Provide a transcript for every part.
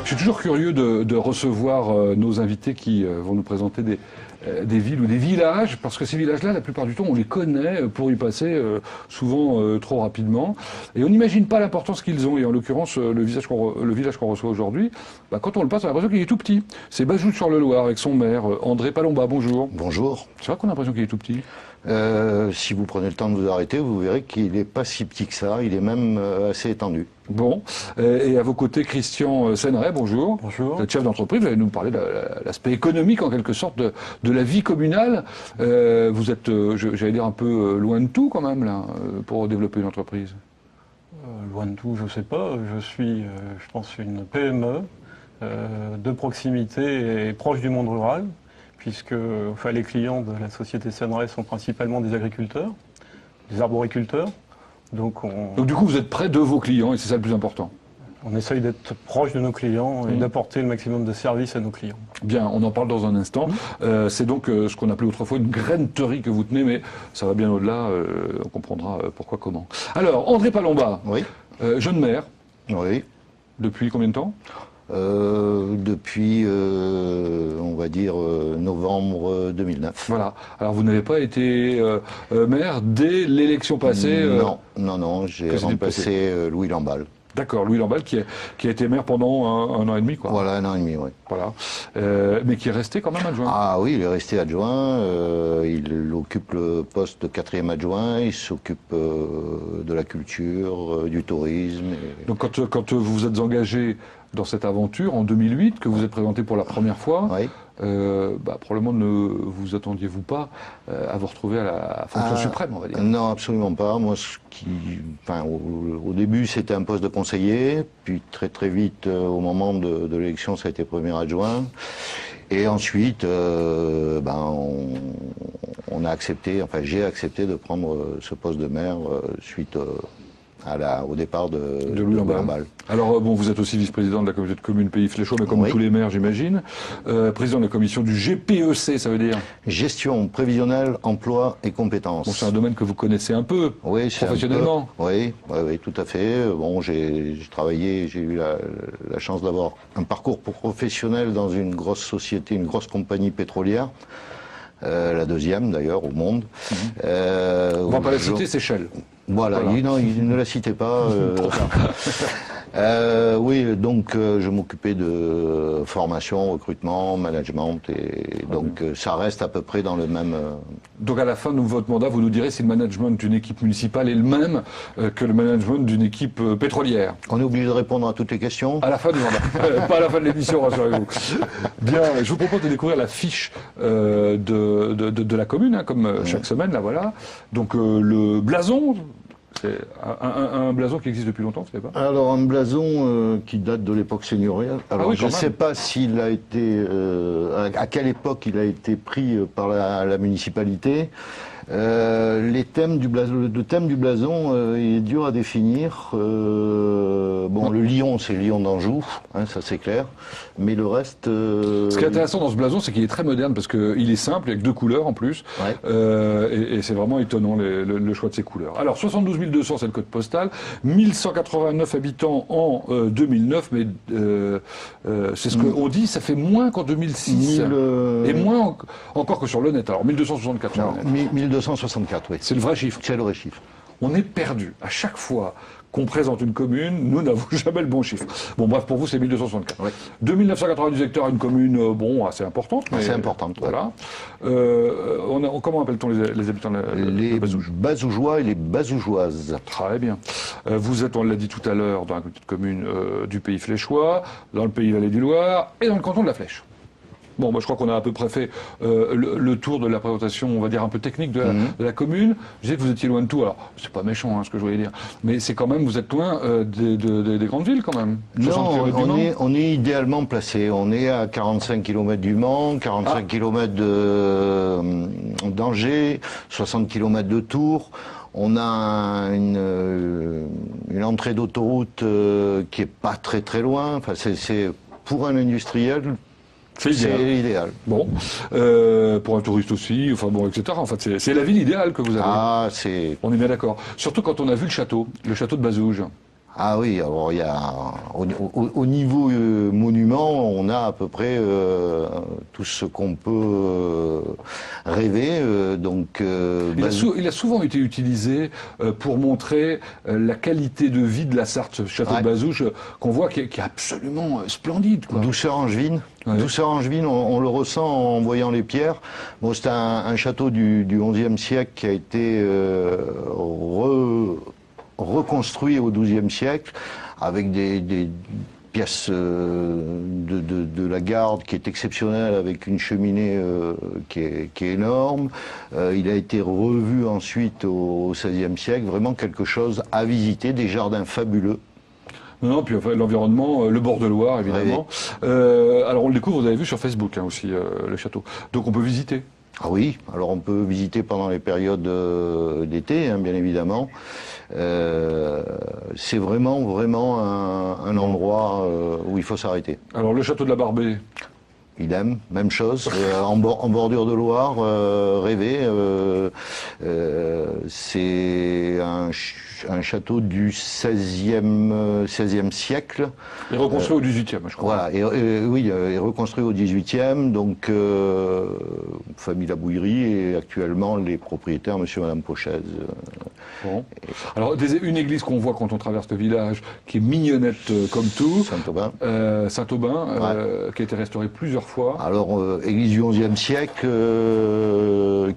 Je suis toujours curieux de recevoir nos invités qui vont nous présenter des villes ou des villages, parce que ces villages-là, la plupart du temps, on les connaît pour y passer souvent trop rapidement. Et on n'imagine pas l'importance qu'ils ont. Et en l'occurrence, le village qu'on reçoit aujourd'hui, quand on le passe, on a l'impression qu'il est tout petit. C'est Bazouges-sur-le-Loir avec son maire, André Palomba. Bonjour. Bonjour. C'est vrai qu'on a l'impression qu'il est tout petit. Si vous prenez le temps de vous arrêter, vous verrez qu'il n'est pas si petit que ça, il est même assez étendu. Bon, et à vos côtés, Christian Senneray, bonjour. Bonjour. Vous êtes chef d'entreprise, vous allez nous parler de l'aspect économique en quelque sorte de la vie communale. Vous êtes, j'allais dire, un peu loin de tout quand même, là, pour développer une entreprise. Loin de tout, je ne sais pas. Je suis, je pense, une PME de proximité et proche du monde rural, puisque les clients de la société Senneray sont principalement des agriculteurs, des arboriculteurs. Donc du coup, vous êtes près de vos clients et c'est ça le plus important. On essaye d'être proche de nos clients et d'apporter le maximum de services à nos clients. Bien, on en parle dans un instant. C'est donc ce qu'on appelait autrefois une graineterie que vous tenez, mais ça va bien au-delà, on comprendra pourquoi, comment. Alors, André Palomba, Oui. Jeune maire, Oui. depuis combien de temps ? Depuis, on va dire, novembre 2009. Voilà. Alors, vous n'avez pas été maire dès l'élection passée Non, j'ai que s'est remplacé Louis Lamballe. D'accord, Louis Lamballe qui a été maire pendant un an et demi, quoi. Voilà, un an et demi, oui. Voilà. Mais qui est resté quand même adjoint. Ah oui, il est resté adjoint, il occupe le poste de 4e adjoint, il s'occupe de la culture, du tourisme. Donc quand vous vous êtes engagé dans cette aventure en 2008, que vous êtes présenté pour la première fois, Oui. Probablement ne vous attendiez-vous pas à vous retrouver à la fonction suprême, on va dire. Non, absolument pas. Moi, au début, c'était un poste de conseiller, puis très vite, au moment de l'élection, ça a été premier adjoint. Et ensuite, on a accepté, j'ai accepté de prendre ce poste de maire suite au départ de Louis Lamballe. Alors, vous êtes aussi vice-président de la communauté de communes Pays Fléchot, mais comme tous les maires, j'imagine. Président de la commission du GPEC, ça veut dire ? Gestion prévisionnelle, emploi et compétences. Bon, c'est un domaine que vous connaissez un peu, professionnellement. Oui, tout à fait. Bon, j'ai travaillé, j'ai eu la chance d'avoir un parcours professionnel dans une grosse société, une grosse compagnie pétrolière. La deuxième d'ailleurs au monde. On va pas la citer, c'est Shell. Voilà. Il ne la citait pas. Oui, donc je m'occupais de formation, recrutement, management, et donc ça reste à peu près dans le même... Donc à la fin de votre mandat, vous nous direz si le management d'une équipe municipale est le même que le management d'une équipe pétrolière. On est obligé de répondre à toutes les questions ? À la fin du mandat, pas à la fin de l'émission, rassurez-vous. Bien, je vous propose de découvrir la fiche de la commune, comme chaque semaine, là voilà. Donc le blason... C'est un blason qui existe depuis longtemps, vous savez pas ? Alors un blason qui date de l'époque seigneuriale. Alors je ne sais pas s'il a été, à quelle époque il a été pris par la municipalité. Le thème du blason est dur à définir. Le lion, c'est le lion d'Anjou, ça c'est clair. Mais le reste... Ce qui est intéressant dans ce blason, c'est qu'il est très moderne parce qu'il est simple, avec 2 couleurs en plus. Ouais. Et c'est vraiment étonnant le choix de ces couleurs. Alors 72 200, c'est le code postal. 1189 habitants en 2009, mais c'est ce qu'on dit, ça fait moins qu'en 2006. Et moins encore que sur le net. Alors 1264 sur le net. 1264, oui. C'est le vrai chiffre. C'est le vrai chiffre. On est perdu. À chaque fois qu'on présente une commune, nous n'avons jamais le bon chiffre. Bon, bref, pour vous, c'est 1264. Oui. 2990 hectares, une commune, assez importante. Assez importante, voilà. Comment appelle-t-on les habitants de Bazouges ? Les Bazougeois et les Bazougeoises. Très bien. Vous êtes, on l'a dit tout à l'heure, dans la petite commune du Pays Fléchois, dans le Pays Vallée du Loir et dans le canton de la Flèche. Bon, je crois qu'on a à peu près fait le tour de la présentation, on va dire un peu technique de la commune. Je disais que vous étiez loin de tout. Alors, c'est pas méchant, ce que je voulais dire, mais c'est quand même, vous êtes loin des grandes villes quand même. Non, on est idéalement placé. On est à 45 km du Mans, 45 km d'Angers, 60 km de Tours. On a une entrée d'autoroute qui est pas très loin. Enfin, c'est pour un industriel. C'est idéal. Bon, pour un touriste aussi, etc. En fait, c'est la ville idéale que vous avez. Ah, on est bien d'accord. Surtout quand on a vu le château de Bazouges. Ah oui, alors il y a au niveau monument, on a à peu près tout ce qu'on peut rêver. Il a souvent été utilisé pour montrer la qualité de vie de la Sarthe, ce château de Bazouges, qu'on voit qui est absolument splendide, quoi. Douceur angevine. Ouais. Douceur angevine, on le ressent en voyant les pierres. Bon, c'est un château du XIe siècle qui a été reconstruit au XIIe siècle avec des pièces de la garde qui est exceptionnelle, avec une cheminée qui est énorme. Il a été revu ensuite au XVIe siècle, vraiment quelque chose à visiter, des jardins fabuleux. Non, puis enfin, l'environnement, le bord de Loire, évidemment. Oui. Alors on le découvre, vous avez vu sur Facebook aussi, le château. Donc on peut visiter. Ah oui, alors on peut visiter pendant les périodes d'été, hein, bien évidemment. C'est vraiment un endroit où il faut s'arrêter. Alors le château de la Barbée. Idem, même chose, en bordure de Loire, rêvé. C'est un château du XVIe siècle. Et reconstruit au XVIIIe, je crois. Voilà, oui, et reconstruit au XVIIIe, donc famille Labouillerie, et actuellement les propriétaires, monsieur et madame Pochaise. Bon. Alors, une église qu'on voit quand on traverse le village, qui est mignonnette comme tout. Saint-Aubin. Saint-Aubin, qui a été restaurée plusieurs fois. Alors, église du XIe siècle,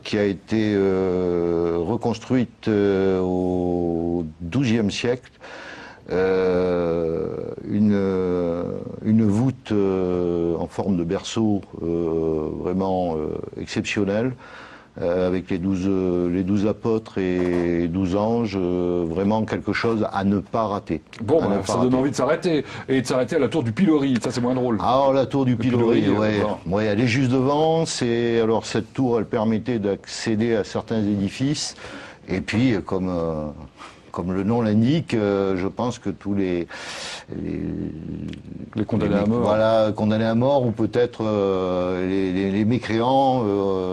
qui a été reconstruite au XIIe siècle. Une voûte en forme de berceau vraiment exceptionnelle, avec les 12 apôtres et 12 anges, vraiment quelque chose à ne pas rater. Bon, ça donne envie de s'arrêter, et de s'arrêter à la tour du Pilori, ça c'est moins drôle. Alors la tour du Pilori, ouais, elle est juste devant. Alors cette tour, elle permettait d'accéder à certains édifices, et puis comme le nom l'indique, je pense que tous les condamnés à mort. Voilà, condamnés à mort, ou peut-être les mécréants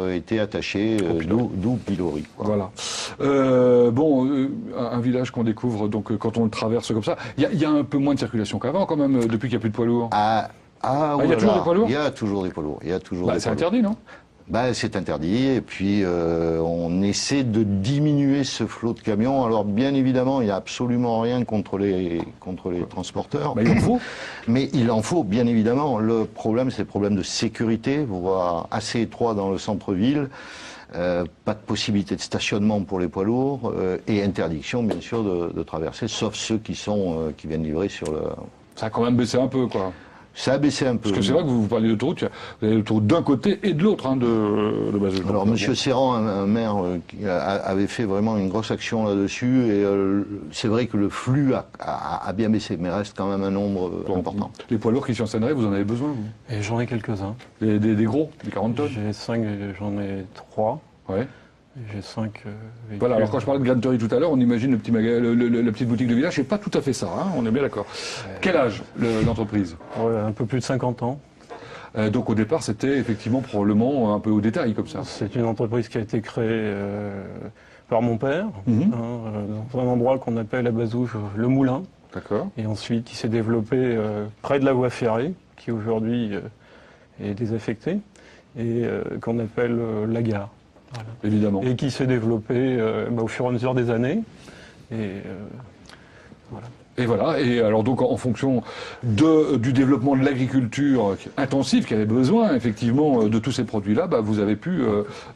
étaient attachés, d'où Pilori. Voilà. Un village qu'on découvre donc quand on le traverse comme ça. Il y a un peu moins de circulation qu'avant quand même, depuis qu'il n'y a plus de poids lourds. Il y a toujours des poids lourds. Il y a toujours des poids lourds. C'est interdit, non ? C'est interdit, et puis on essaie de diminuer ce flot de camions. Alors bien évidemment, il n'y a absolument rien contre les transporteurs. Il en faut. Mais il en faut, bien évidemment. Le problème, c'est le problème de sécurité, voire assez étroit dans le centre-ville. Pas de possibilité de stationnement pour les poids lourds, et interdiction, bien sûr, de traverser, sauf ceux qui viennent livrer sur le... Ça a quand même baissé un peu, quoi. Ça a baissé un peu. Parce que c'est vrai que vous parlez d'autoroute, vous avez l'autoroute d'un côté et de l'autre, hein, de Bazouges. Alors, M. Serran, un maire, avait fait vraiment une grosse action là-dessus, et c'est vrai que le flux a bien baissé, mais reste quand même un nombre important. Les poids lourds, Christian Senneray, vous en avez besoin, vous ? Et j'en ai quelques-uns. Des gros, des 40 tonnes ? J'ai 5, j'en ai 3. Ouais. J'ai 5 véhicules. Voilà, alors quand je parlais de Granterie tout à l'heure, on imagine la petite boutique de village, c'est pas tout à fait ça, hein, on est bien d'accord. Quel âge l'entreprise ? Un peu plus de 50 ans. Donc au départ, c'était effectivement probablement un peu au détail comme ça. C'est une entreprise qui a été créée par mon père, dans un endroit qu'on appelle à Bazouges le Moulin. D'accord. Et ensuite, qui s'est développé près de la voie ferrée, qui aujourd'hui est désaffectée, et qu'on appelle la gare. Voilà. Évidemment. Et qui s'est développé au fur et à mesure des années. Voilà. Et voilà, et alors donc en fonction du développement de l'agriculture intensive qui avait besoin effectivement de tous ces produits-là, vous avez pu,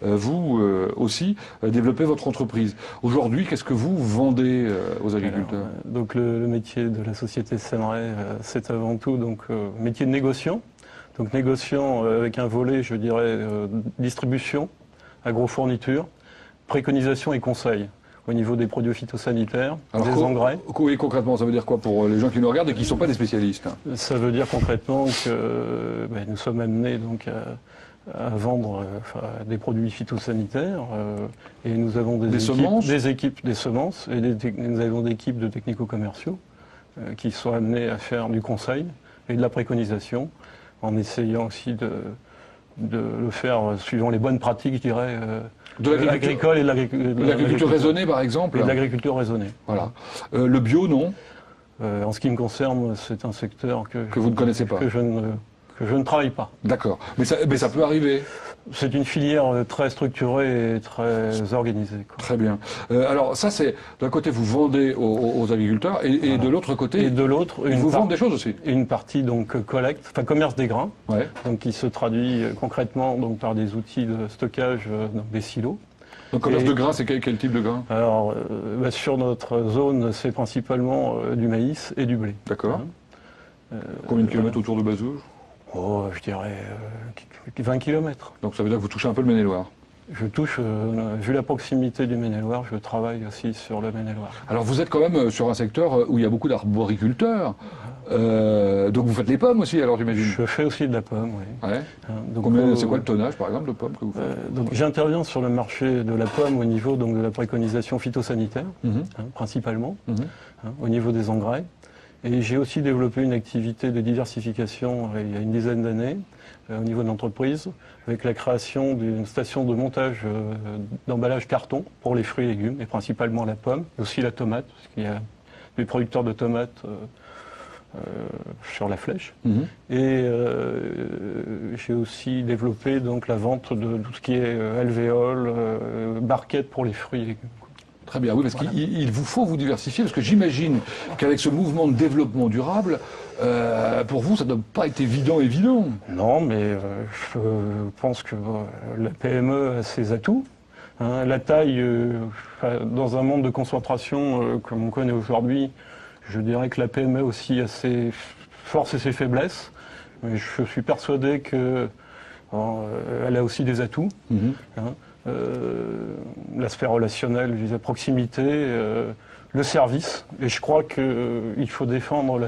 vous aussi, développer votre entreprise. Aujourd'hui, qu'est-ce que vous vendez aux agriculteurs ? Donc le métier de la société Senneray, c'est avant tout métier de négociant. Donc négociant avec un volet, je dirais, distribution, agrofourniture, préconisation et conseil au niveau des produits phytosanitaires, des engrais. Oui, concrètement, ça veut dire quoi pour les gens qui nous regardent et qui ne sont pas des spécialistes ? Ça veut dire concrètement que nous sommes amenés à vendre des produits phytosanitaires et nous avons des équipes de semences et nous avons des équipes de technico-commerciaux qui sont amenés à faire du conseil et de la préconisation en essayant aussi de le faire suivant les bonnes pratiques, je dirais, de l'agriculture et de l'agriculture raisonnée, par exemple. Et de l'agriculture raisonnée. Voilà. Le bio, non ? En ce qui me concerne, c'est un secteur que vous ne connaissez pas, que je ne travaille pas. D'accord, mais ça peut arriver. C'est une filière très structurée et très organisée, quoi. Très bien. Alors ça, c'est d'un côté vous vendez aux agriculteurs et Voilà. de l'autre côté, et de l'autre, ils vous vendent des choses aussi. Une partie donc collecte, enfin commerce des grains, Ouais. donc qui se traduit concrètement donc par des outils de stockage dans des silos. Donc commerce de grains, c'est quel type de grain? Alors sur notre zone, c'est principalement du maïs et du blé. D'accord. Combien de kilomètres autour de Bazouges? Oh, je dirais 20 km. Donc ça veut dire que vous touchez un peu le Maine-et-Loire. Je touche, vu la proximité du Maine-et-Loire, je travaille aussi sur le Maine-et-Loire. Alors vous êtes quand même sur un secteur où il y a beaucoup d'arboriculteurs. Donc vous faites les pommes aussi, alors j'imagine? Je fais aussi de la pomme, oui. Ouais. Donc, C'est quoi le tonnage, par exemple, de pommes que vous faites? donc j'interviens sur le marché de la pomme au niveau donc, de la préconisation phytosanitaire, principalement, au niveau des engrais. Et j'ai aussi développé une activité de diversification il y a une dizaine d'années au niveau de l'entreprise, avec la création d'une station de montage d'emballage carton pour les fruits et légumes, et principalement la pomme, et aussi la tomate, parce qu'il y a des producteurs de tomates sur la Flèche. Et j'ai aussi développé donc, la vente de tout ce qui est alvéole, barquettes pour les fruits et légumes. Très bien, oui, parce qu'il vous faut vous diversifier, parce que j'imagine qu'avec ce mouvement de développement durable, pour vous, ça ne doit pas être évident. Non, mais je pense que la PME a ses atouts. La taille, dans un monde de concentration comme on connaît aujourd'hui, je dirais que la PME aussi a ses forces et ses faiblesses. Mais je suis persuadé qu'elle a aussi des atouts. L'aspect relationnel, la proximité, le service. Et je crois qu'il faut défendre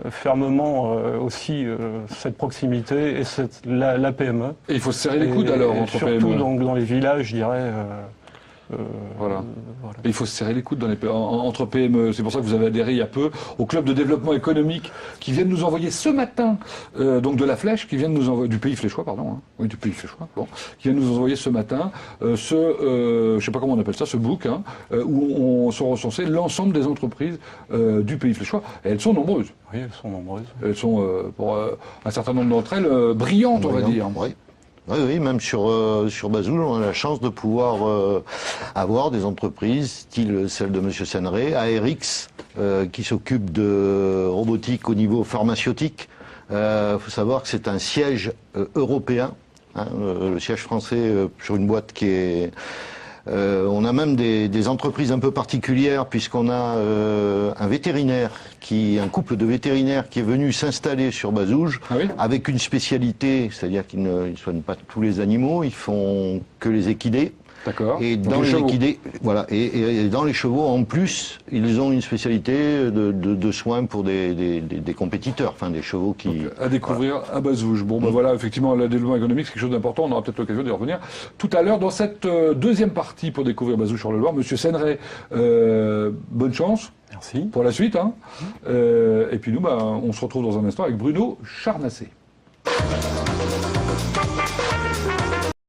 fermement aussi cette proximité et la PME. Et il faut se serrer les coudes alors entre surtout PME. Donc, dans les villages, je dirais. Voilà. Et il faut se serrer les coudes entre PME. C'est pour ça que vous avez adhéré il y a peu au club de développement économique qui vient de nous envoyer ce matin, donc de la Flèche, qui vient de nous envoyer du Pays Fléchois, pardon. Oui, du Pays Fléchois. Bon, qui vient de nous envoyer ce matin je sais pas comment on appelle ça, ce book, où on sont recensés l'ensemble des entreprises du Pays Fléchois. Et elles sont nombreuses. Oui, elles sont nombreuses. Elles sont, pour un certain nombre d'entre elles, brillantes, on va dire. Oui. Oui, même sur Bazouges, on a la chance de pouvoir avoir des entreprises, style celle de M. Senray, ARX, qui s'occupe de robotique au niveau pharmaceutique. Faut savoir que c'est un siège européen, le siège français sur une boîte qui est... on a même des entreprises un peu particulières puisqu'on a un couple de vétérinaires qui est venu s'installer sur Bazouges avec une spécialité, c'est-à-dire qu'ils ne soignent pas tous les animaux, ils font que les équidés. D'accord. Et dans les équidés, voilà, et dans les chevaux, en plus, ils ont une spécialité de soins pour des compétiteurs, enfin des chevaux qui... Donc, à découvrir à Bazouges. Bon, ben voilà, effectivement, le développement économique, c'est quelque chose d'important. On aura peut-être l'occasion d'y revenir tout à l'heure dans cette deuxième partie pour découvrir Bazouges-sur-le-Loir. Monsieur Senray, bonne chance. Merci. Pour la suite. Et puis nous, on se retrouve dans un instant avec Bruno Charnacé.